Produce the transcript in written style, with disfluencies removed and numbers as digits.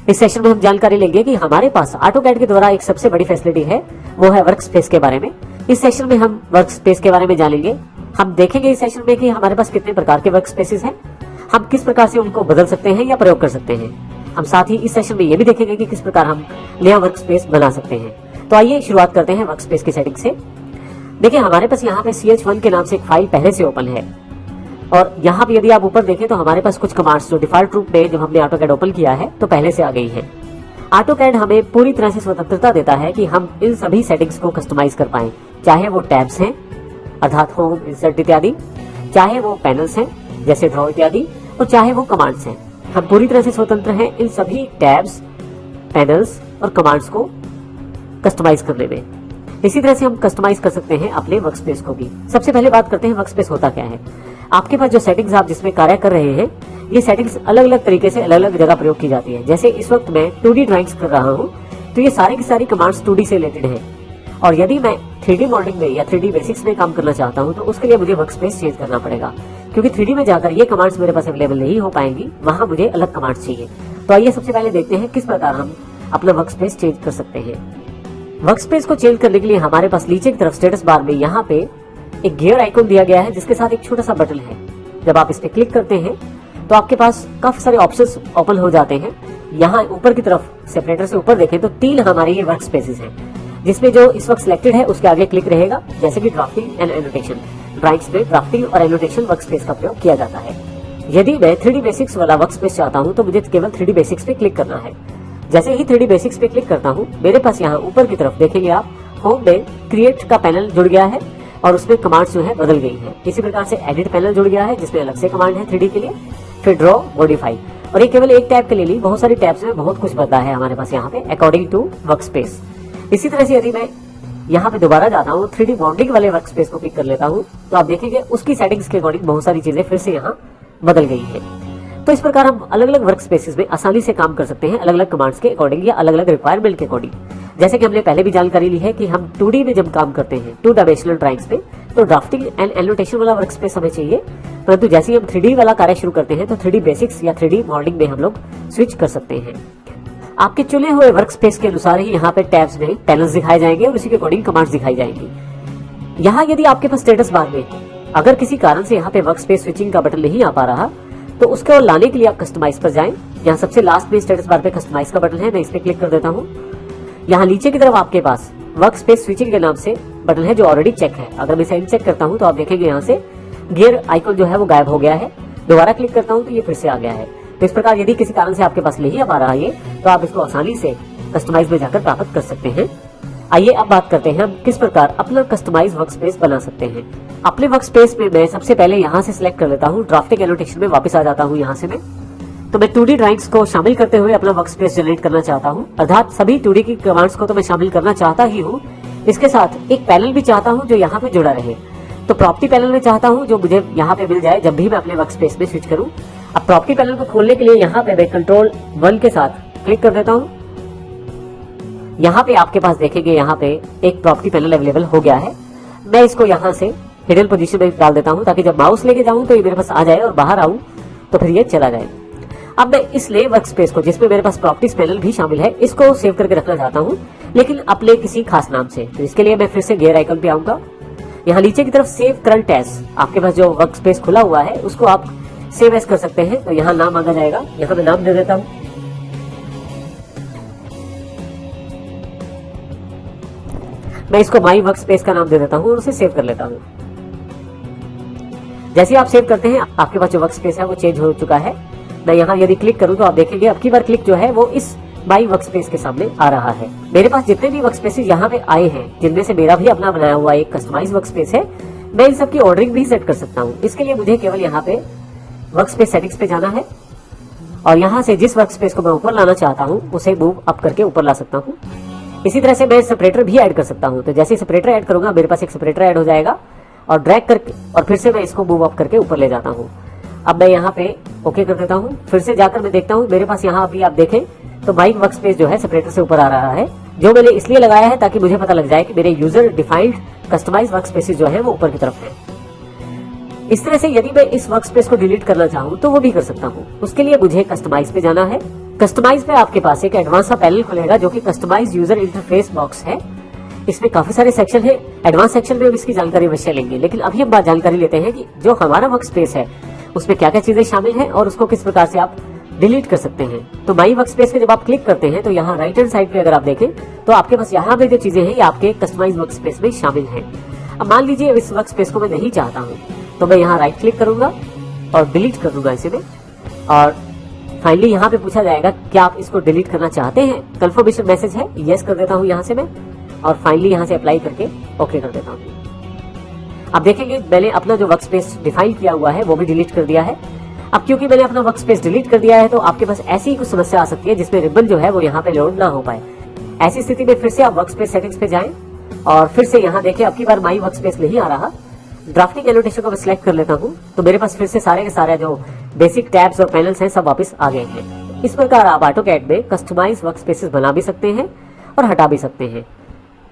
इस सेशन में हम जानकारी लेंगे कि हमारे पास ऑटोकैड के द्वारा एक सबसे बड़ी फैसिलिटी है, वो है वर्क स्पेस के बारे में। इस सेशन में हम वर्क स्पेस के बारे में जानेंगे। हम देखेंगे इस सेशन में कि हमारे पास कितने प्रकार के वर्क स्पेसेस हैं, हम किस प्रकार से उनको बदल सकते हैं या प्रयोग कर सकते हैं। हम साथ ही इस सेशन में ये भी देखेंगे कि किस प्रकार हम नया वर्क स्पेस बना सकते हैं। तो आइए शुरुआत करते हैं वर्क स्पेस की सेटिंग से। देखिए हमारे पास यहाँ पे ch1 के नाम से एक फाइल पहले से ओपन है, और यहाँ पे यदि आप ऊपर देखें तो हमारे पास कुछ कमांड्स जो डिफॉल्ट रूप में जब हमने ऑटोकैड ओपन किया है तो पहले से आ गई है। ऑटोकैड हमें पूरी तरह से स्वतंत्रता देता है कि हम इन सभी सेटिंग्स को कस्टमाइज कर पाएं, चाहे वो टैब्स हैं अर्थात होम, इंसर्ट इत्यादि, चाहे वो पैनल्स हैं जैसे ड्रॉ इत्यादि, और चाहे वो कमांड्स हैं। हम पूरी तरह से स्वतंत्र हैं इन सभी टैब्स, पैनल्स और कमांड्स को कस्टमाइज करने में। इसी तरह से हम कस्टमाइज कर सकते हैं अपने वर्क स्पेस को भी। सबसे पहले बात करते हैं वर्क स्पेस होता क्या है। आपके पास जो सेटिंग्स आप जिसमें कार्य कर रहे हैं, ये सेटिंग्स अलग अलग तरीके से अलग अलग जगह प्रयोग की जाती है। जैसे इस वक्त मैं 2D ड्राइंग्स कर रहा हूँ, तो ये सारी की सारी कमांड्स 2D से रिलेटेड है, और यदि मैं 3D मॉडलिंग में या 3D बेसिक्स में काम करना चाहता हूँ तो उसके लिए मुझे वर्क स्पेस चेंज करना पड़ेगा, क्योंकि 3D में जाकर ये कमांड्स मेरे पास अवेलेबल नहीं हो पाएंगी, वहां मुझे अलग कमांड्स चाहिए। तो आइए सबसे पहले देखते हैं किस प्रकार हम अपना वर्क स्पेस चेंज कर सकते हैं। वर्क स्पेस को चेंज करने के लिए हमारे पास नीचे की तरफ स्टेटस बार में यहाँ पे एक गियर आइकन दिया गया है, जिसके साथ एक छोटा सा बटन है। जब आप इस पे क्लिक करते हैं तो आपके पास काफी सारे ऑप्शंस ओपन हो जाते हैं। यहाँ ऊपर की तरफ सेपरेटर से ऊपर देखें तो 3 हमारे ये वर्क स्पेसेस हैं, जिसमें जो इस वक्त सिलेक्टेड है उसके आगे क्लिक रहेगा, जैसे कि ड्राफ्टिंग एंड एनोटेशन। ड्राइंग्स में ड्राफ्टिंग और एनोटेशन वर्क स्पेस का प्रयोग किया जाता है। यदि मैं 3D बेसिक्स वाला वर्क स्पेस चाहता हूँ तो मुझे केवल 3D बेसिक्स पे क्लिक करना है। जैसे ही 3D बेसिक्स पे क्लिक करता हूँ, मेरे पास यहाँ ऊपर की तरफ देखेंगे आप, होम में क्रिएट का पैनल जुड़ गया है और उसमें कमांड्स जो है बदल गई है। इसी प्रकार से एडिट पैनल जुड़ गया है, जिसमें अलग से कमांड है 3D के लिए, फिर ड्रॉ, मॉडिफाई, और ये केवल एक टैब के लिए नहीं, बहुत सारी टैब्स में बहुत कुछ बदला है हमारे पास यहाँ पे अकॉर्डिंग टू वर्क स्पेस। इसी तरह से यदि मैं यहाँ पे दोबारा जाता हूँ 3D मॉडलिंग वाले वर्क स्पेस को क्लिक कर लेता हूँ, तो आप देखेंगे उसकी सेटिंग्स के अकॉर्डिंग बहुत सारी चीजें फिर से यहाँ बदल गई है। तो इस प्रकार हम अलग अलग वर्क स्पेसेस में आसानी से काम कर सकते हैं, अलग अलग कमांड्स के अकॉर्डिंग या अलग अलग रिक्वायरमेंट के अकॉर्डिंग। जैसे कि हमने पहले भी जानकारी ली है कि हम 2D में जब काम करते हैं 2 डायमेंशनल ड्राइंग्स में, तो ड्राफ्टिंग एंड एनोटेशन वाला वर्क स्पेस हमें चाहिए, परंतु जैसे ही हम 3D वाला कार्य शुरू करते हैं तो 3D बेसिक्स या 3D मॉडलिंग में हम लोग स्विच कर सकते हैं। आपके चुने हुए वर्क स्पेस के अनुसार ही यहाँ पे टैब्स में पैनल्स दिखाए जाएंगे और उसी के अकॉर्डिंग कमांड्स दिखाई जाएंगी। यहाँ यदि आपके पास स्टेटस बार में अगर किसी कारण से यहाँ पे वर्क स्पेस स्विचिंग का बटन नहीं आ पा रहा, तो उसको और लाने के लिए आप कस्टमाइज पर जाएं। यहाँ सबसे लास्ट में स्टेटस बार पे कस्टमाइज का बटन है, मैं इस पे क्लिक कर देता हूँ। यहाँ नीचे की तरफ आपके पास वर्क स्पेस स्विचिंग के नाम से बटन है जो ऑलरेडी चेक है। अगर मैं इसे अनचेक करता हूँ तो आप देखेंगे यहाँ से गियर आइकन जो है वो गायब हो गया है। दोबारा क्लिक करता हूँ तो ये फिर से आ गया है। तो इस प्रकार यदि किसी कारण से आपके पास नहीं आ पा रहा ये, तो आप इसको आसानी से कस्टमाइज में जाकर प्राप्त कर सकते हैं। आइए अब बात करते हैं हम किस प्रकार अपना कस्टमाइज वर्क स्पेस बना सकते हैं। अपने वर्क स्पेस में मैं सबसे पहले यहाँ से सिलेक्ट कर लेता हूँ, ड्राफ्टिंग एनोटेशन में वापस आ जाता हूँ। यहाँ से मैं 2D ड्राइंग्स को शामिल करते हुए अपना वर्क स्पेस जनरेट करना चाहता हूँ, अर्थात सभी 2D की कमांड्स को तो मैं शामिल करना चाहता ही हूँ, इसके साथ एक पैनल भी चाहता हूँ जो यहाँ पे जुड़ा रहे। तो प्रॉपर्टी पैनल में चाहता हूँ जो मुझे यहाँ पे मिल जाए जब भी मैं अपने वर्क स्पेस में स्विच करूँ। अब प्रॉपर्टी पैनल को खोलने के लिए यहाँ पे मैं Ctrl+1 के साथ क्लिक कर देता हूँ। यहाँ पे आपके पास देखेंगे यहाँ पे एक प्रॉपर्टी पैनल अवेलेबल हो गया है। मैं इसको यहाँ से हिडन पोजीशन में डाल देता हूँ, ताकि जब माउस लेके जाऊँ तो ये मेरे पास आ जाए और बाहर आऊँ तो फिर ये चला जाए। अब मैं इस नए वर्क स्पेस को, जिसमें मेरे पास प्रॉपर्टीज पैनल भी शामिल है, इसको सेव करके रखना चाहता हूँ, लेकिन अपने किसी खास नाम से। तो इसके लिए मैं फिर से गियर आइकन पे आऊंगा। यहाँ नीचे की तरफ सेव करंट एज, आपके पास जो वर्क स्पेस खुला हुआ है उसको आप सेव एज कर सकते हैं। तो यहाँ नाम मांगा जाएगा, यहाँ मैं नाम दे देता हूँ। मैं इसको माई वर्क स्पेस का नाम दे देता हूँ और उसे सेव कर लेता हूँ। जैसे आप सेव करते हैं आपके पास जो वर्क स्पेस है वो चेंज हो चुका है। मैं यहाँ यदि क्लिक करूँ तो आप देखेंगे अब की बार क्लिक जो है वो इस माई वर्क स्पेस के सामने आ रहा है। मेरे पास जितने भी वर्क स्पेसेस यहाँ पे आए हैं, जिनमें से मेरा भी अपना बनाया हुआ एक कस्टमाइज वर्क स्पेस है, मैं इन सबकी ऑर्डरिंग भी सेट कर सकता हूँ। इसके लिए मुझे केवल यहाँ पे वर्क स्पेस सेटिंग्स पे जाना है और यहाँ से जिस वर्क स्पेस को मैं ऊपर लाना चाहता हूँ उसे मूव अप करके ऊपर ला सकता हूँ। इसी तरह से मैं सेपरेटर भी ऐड कर सकता हूँ। तो जैसे सेपरेटर ऐड करूंगा मेरे पास एक सेपरेटर ऐड हो जाएगा और ड्रैग करके और फिर से मैं इसको मूव अप करके ऊपर ले जाता हूँ। अब मैं यहाँ पे ओके कर देता हूँ। फिर से जाकर मैं देखता हूँ मेरे पास यहाँ अभी आप देखें तो माई वर्क स्पेस जो है सेपरेटर से ऊपर आ रहा है, जो मैंने इसलिए लगाया है ताकि मुझे पता लग जाए कि मेरे user defined customise work spaces जो है वो ऊपर की तरफ है। इस तरह से यदि मैं इस वर्क स्पेस को डिलीट करना चाहूँ तो वो भी कर सकता हूँ। उसके लिए मुझे कस्टमाइज पे जाना है। कस्टमाइज पे आपके पास एक एडवांस सा पैनल खुलेगा जो कि कस्टमाइज यूजर इंटरफेस बॉक्स है। इसमें काफी सारे सेक्शन है। एडवांस सेक्शन में हम इसकी जानकारी अवश्य लेंगे, लेकिन अभी हम बात जानकारी लेते हैं कि जो हमारा वर्क स्पेस है उसमें क्या क्या चीजें शामिल हैं और उसको किस प्रकार से आप डिलीट कर सकते हैं। तो माई वर्क स्पेस पे जब आप क्लिक करते हैं तो यहाँ राइट हैंड साइड पे अगर आप देखें तो आपके पास यहाँ पे जो चीजें हैं ये आपके कस्टमाइज वर्क स्पेस में शामिल हैं। अब मान लीजिए इस वर्क स्पेस को मैं नहीं चाहता हूँ तो मैं यहाँ राइट क्लिक करूंगा और डिलीट कर दूंगा इसे में, और फाइनली यहाँ पे पूछा जाएगा क्या आप इसको डिलीट करना चाहते हैं। कंफर्मेशन मैसेज है, यस कर देता हूँ यहाँ से मैं, और फाइनली यहाँ से अप्लाई करके ओके कर देता हूँ। अब देखेंगे मैंने अपना जो वर्क स्पेस डिफाइन किया हुआ है वो भी डिलीट कर दिया है। अब क्योंकि मैंने अपना वर्क स्पेस डिलीट कर दिया है तो आपके पास ऐसी ही कुछ समस्या आ सकती है जिसमें रिबन जो है वो यहाँ पे लोड ना हो पाए। ऐसी स्थिति में फिर से आप वर्क स्पेस सेटिंग्स पे जाएं और फिर से यहाँ देखें अब की बार माई वर्क स्पेस नहीं आ रहा। ड्राफ्टिंग एनोटेशन को मैं सिलेक्ट कर लेता हूँ तो मेरे पास फिर से सारे के सारे जो बेसिक टैब्स और पैनल्स हैं सब वापस आ गए हैं। इस प्रकार आप ऑटोकैड में कस्टमाइज वर्क स्पेसेस बना भी सकते हैं और हटा भी सकते हैं।